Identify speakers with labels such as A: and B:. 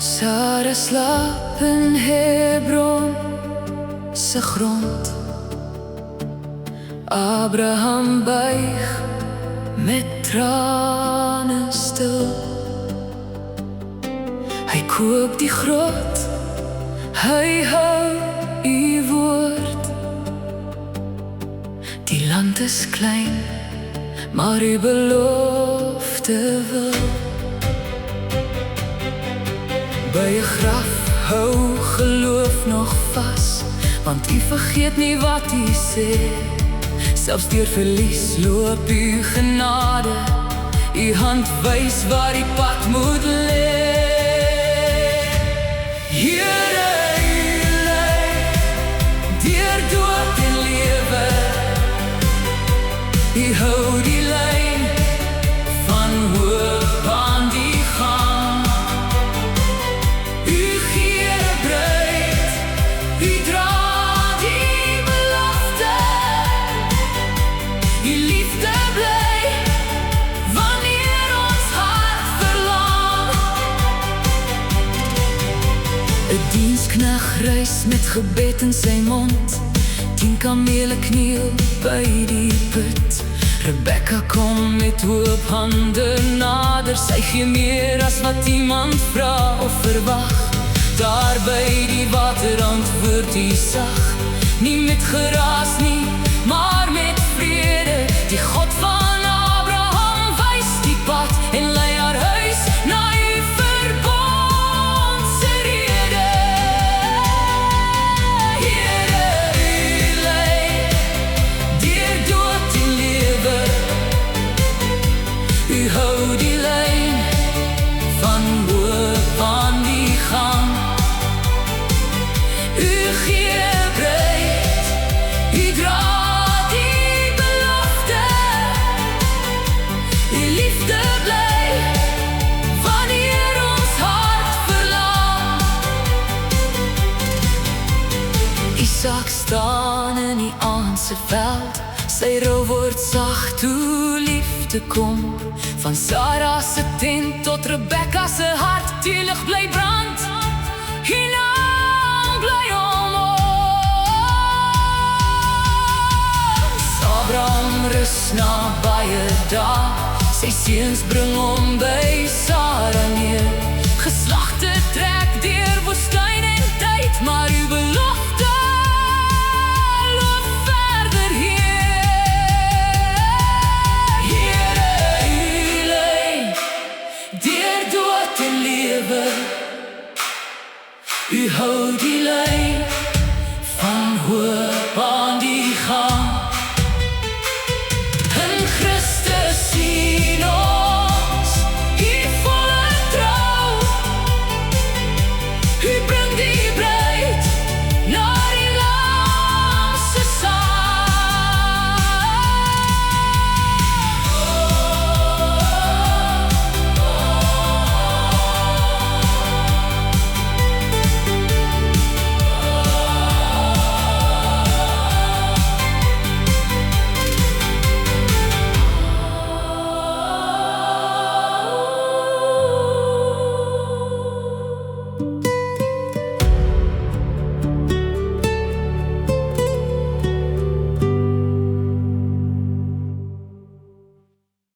A: Sara slaap in Hebron se grond. Abraham buig met trane stil. Hy koop die grot, hy hou u woord. Die land is klein, maar u belofte wil. By 'n graf hou geloof nog vas, want u vergeet nie wat u sê. Selfs deur verlies loop u genade, u hand wys waar die pad moet lê. Here, u lei deur dood en lewe, u hou die lyn van hoop aan die gang. U gee breed, u dra die belofte, u liefde bly wanneer ons hart verlang. 'n diensknegt reis met gebed in sy mond, 10 kamele kniel by die put. Rebecca kom met hoop hande nader, sy gee meer as wat iemand vra of verwag. Daar by die water antwoord u sag, nie met geraas nie, maar met vrede. Die God van Abraham wys die pad en lei haar huis na u verbond se rede. Here, u lei deur dood en lewe, u hou die lyn van hoop aan die gang. U gee breed, u dra die belofte, u liefde bly wanneer ons hart verlang. Isak staan in die aand se veld, sy rou word sag toe liefde kom. Van Sara se tent tot Rebecca se hart, die lig bly brand, die naam bly om ons. Abraham rus na baie dae, sy seuns bring hom by Sara neer. Geslagte trek deur woestyn en tyd, maar u belofte loop verder heer. Here, u lei deur dood en lewe, u hou